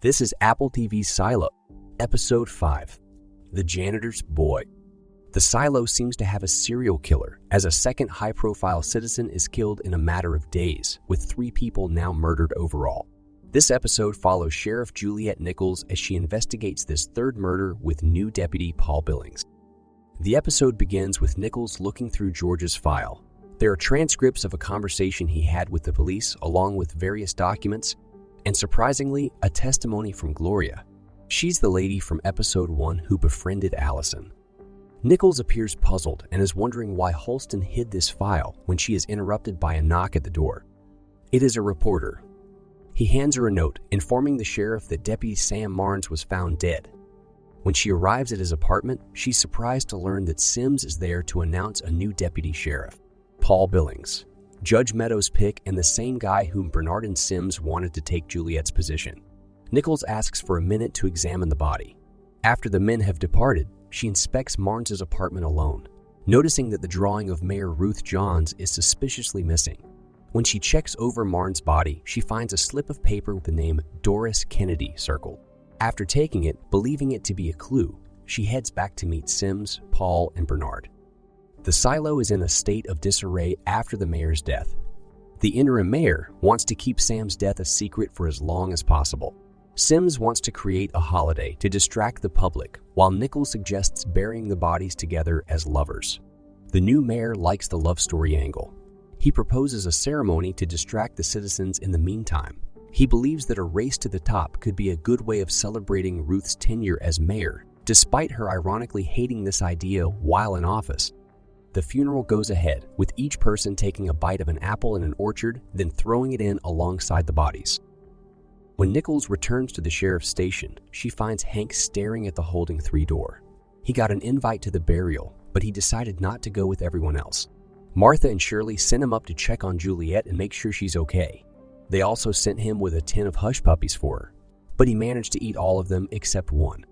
This is Apple TV's Silo, Episode 5, The Janitor's Boy. The Silo seems to have a serial killer, as a second high-profile citizen is killed in a matter of days, with 3 people now murdered overall. This episode follows Sheriff Juliette Nicholls as she investigates this third murder with new Deputy Paul Billings. The episode begins with Nicholls looking through George's file. There are transcripts of a conversation he had with the police, along with various documents, and surprisingly, a testimony from Gloria. She's the lady from Episode 1 who befriended Allison. Nicholls appears puzzled and is wondering why Holston hid this file when she is interrupted by a knock at the door. It is a reporter. He hands her a note informing the sheriff that Deputy Sam Marnes was found dead. When she arrives at his apartment, she's surprised to learn that Sims is there to announce a new deputy sheriff, Paul Billings, Judge Meadows' pick and the same guy whom Bernard and Sims wanted to take Juliette's position. Nicholls asks for a minute to examine the body. After the men have departed, she inspects Marnes' apartment alone, noticing that the drawing of Mayor Ruth Johns is suspiciously missing. When she checks over Marnes' body, she finds a slip of paper with the name Doris Kennedy circled. After taking it, believing it to be a clue, she heads back to meet Sims, Paul, and Bernard. The silo is in a state of disarray after the mayor's death. The interim mayor wants to keep Sam's death a secret for as long as possible. Sims wants to create a holiday to distract the public, while Nicholls suggests burying the bodies together as lovers. The new mayor likes the love story angle. He proposes a ceremony to distract the citizens in the meantime. He believes that a race to the top could be a good way of celebrating Ruth's tenure as mayor, despite her ironically hating this idea while in office. The funeral goes ahead, with each person taking a bite of an apple in an orchard, then throwing it in alongside the bodies. When Nicholls returns to the sheriff's station, she finds Hank staring at the Holding 3 door. He got an invite to the burial, but he decided not to go with everyone else. Martha and Shirley sent him up to check on Juliette and make sure she's okay. They also sent him with a tin of hush puppies for her, but he managed to eat all of them except one.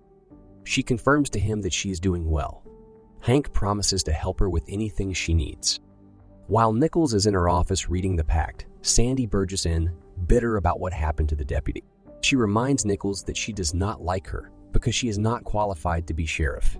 She confirms to him that she is doing well. Hank promises to help her with anything she needs. While Nicholls is in her office reading the pact, Sandy barges in, bitter about what happened to the deputy. She reminds Nicholls that she does not like her because she is not qualified to be sheriff.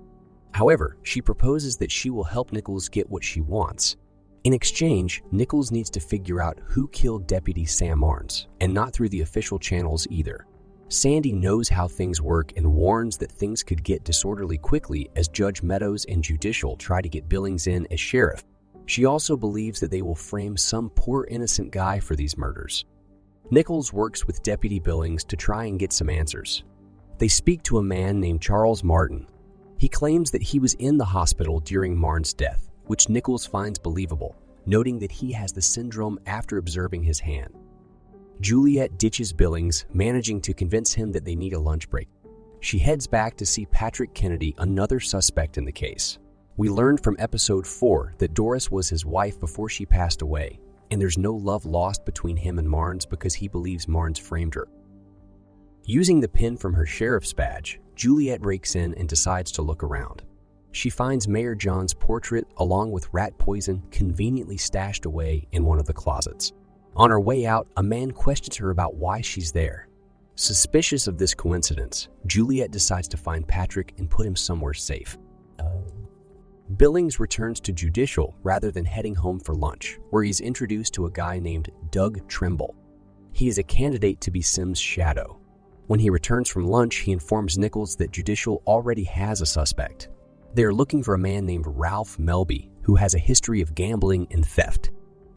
However, she proposes that she will help Nicholls get what she wants. In exchange, Nicholls needs to figure out who killed Deputy Sam Marnes, and not through the official channels either. Sandy knows how things work and warns that things could get disorderly quickly as Judge Meadows and Judicial try to get Billings in as sheriff. She also believes that they will frame some poor innocent guy for these murders. Nicholls works with Deputy Billings to try and get some answers. They speak to a man named Charles Martin. He claims that he was in the hospital during Marnes' death, which Nicholls finds believable, noting that he has the syndrome after observing his hand. Juliette ditches Billings, managing to convince him that they need a lunch break. She heads back to see Patrick Kennedy, another suspect in the case. We learned from Episode 4 that Doris was his wife before she passed away, and there's no love lost between him and Marnes because he believes Marnes framed her. Using the pin from her sheriff's badge, Juliette breaks in and decides to look around. She finds Mayor John's portrait along with rat poison conveniently stashed away in one of the closets. On her way out, a man questions her about why she's there. Suspicious of this coincidence, Juliette decides to find Patrick and put him somewhere safe. Billings returns to Judicial rather than heading home for lunch, where he's introduced to a guy named Doug Trimble. He is a candidate to be Sims' shadow. When he returns from lunch, he informs Nicholls that Judicial already has a suspect. They are looking for a man named Ralph Melby, who has a history of gambling and theft.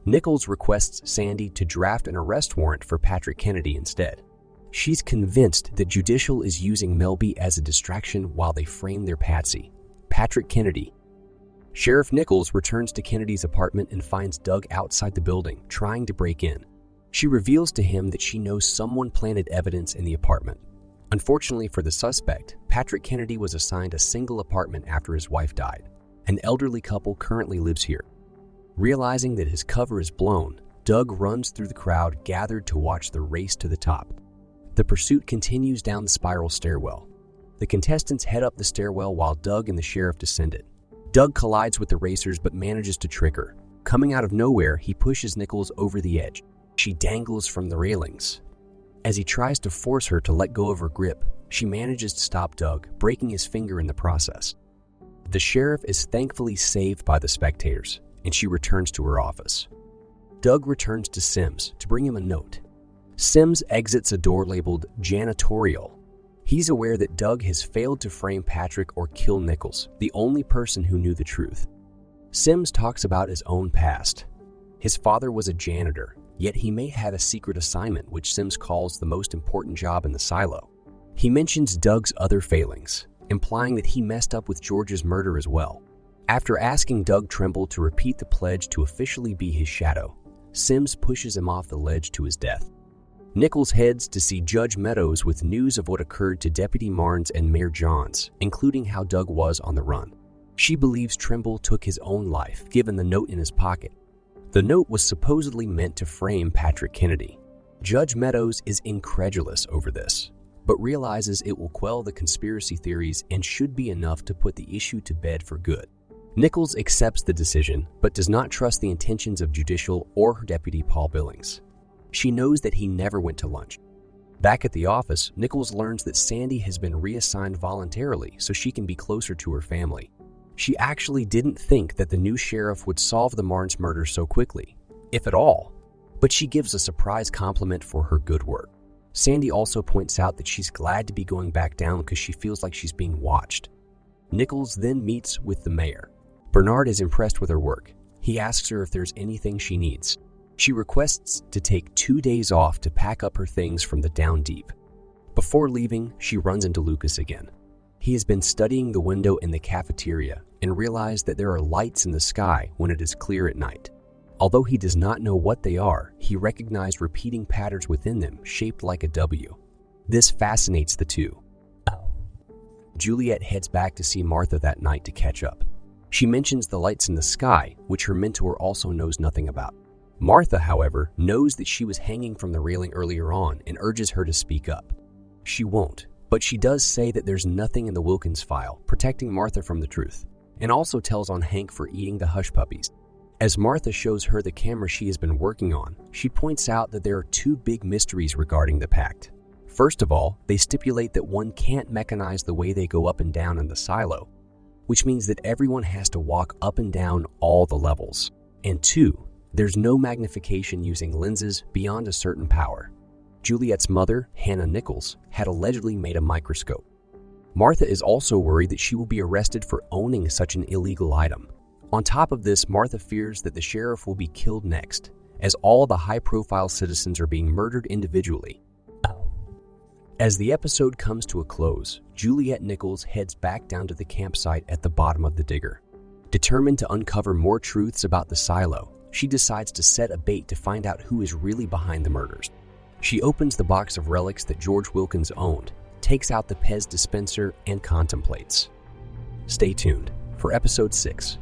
Nicholls requests Sandy to draft an arrest warrant for Patrick Kennedy instead. She's convinced that Judicial is using Melby as a distraction while they frame their patsy, Patrick Kennedy. Sheriff Nicholls returns to Kennedy's apartment and finds Doug outside the building, trying to break in. She reveals to him that she knows someone planted evidence in the apartment. Unfortunately for the suspect, Patrick Kennedy was assigned a single apartment after his wife died. An elderly couple currently lives here. Realizing that his cover is blown, Doug runs through the crowd gathered to watch the race to the top. The pursuit continues down the spiral stairwell. The contestants head up the stairwell while Doug and the sheriff descended. Doug collides with the racers but manages to trick her. Coming out of nowhere, he pushes Nicholls over the edge. She dangles from the railings. As he tries to force her to let go of her grip, she manages to stop Doug, breaking his finger in the process. The sheriff is thankfully saved by the spectators, and she returns to her office. Doug returns to Sims to bring him a note. Sims exits a door labeled Janitorial. He's aware that Doug has failed to frame Patrick or kill Nicholls, the only person who knew the truth. Sims talks about his own past. His father was a janitor, yet he may have a secret assignment which Sims calls the most important job in the silo. He mentions Doug's other failings, implying that he messed up with George's murder as well. After asking Doug Trimble to repeat the pledge to officially be his shadow, Sims pushes him off the ledge to his death. Nicholls heads to see Judge Meadows with news of what occurred to Deputy Marnes and Mayor Johns, including how Doug was on the run. She believes Trimble took his own life, given the note in his pocket. The note was supposedly meant to frame Patrick Kennedy. Judge Meadows is incredulous over this, but realizes it will quell the conspiracy theories and should be enough to put the issue to bed for good. Nicholls accepts the decision, but does not trust the intentions of Judicial or her Deputy Paul Billings. She knows that he never went to lunch. Back at the office, Nicholls learns that Sandy has been reassigned voluntarily so she can be closer to her family. She actually didn't think that the new sheriff would solve the Marnes murder so quickly, if at all, but she gives a surprise compliment for her good work. Sandy also points out that she's glad to be going back down because she feels like she's being watched. Nicholls then meets with the mayor. Bernard is impressed with her work. He asks her if there's anything she needs. She requests to take 2 days off to pack up her things from the down deep. Before leaving, she runs into Lucas again. He has been studying the window in the cafeteria and realized that there are lights in the sky when it is clear at night. Although he does not know what they are, he recognized repeating patterns within them shaped like a W. This fascinates the two. Juliette heads back to see Martha that night to catch up. She mentions the lights in the sky, which her mentor also knows nothing about. Martha, however, knows that she was hanging from the railing earlier on and urges her to speak up. She won't, but she does say that there's nothing in the Wilkins file protecting Martha from the truth, and also tells on Hank for eating the hush puppies. As Martha shows her the camera she has been working on, she points out that there are 2 big mysteries regarding the pact. First of all, they stipulate that one can't mechanize the way they go up and down in the silo, which means that everyone has to walk up and down all the levels. And 2, there's no magnification using lenses beyond a certain power. Juliette's mother, Hannah Nicholls, had allegedly made a microscope. Martha is also worried that she will be arrested for owning such an illegal item. On top of this, Martha fears that the sheriff will be killed next, as all the high-profile citizens are being murdered individually. As the episode comes to a close, Juliette Nicholls heads back down to the campsite at the bottom of the digger. Determined to uncover more truths about the silo, she decides to set a bait to find out who is really behind the murders. She opens the box of relics that George Wilkins owned, takes out the Pez dispenser, and contemplates. Stay tuned for episode 6.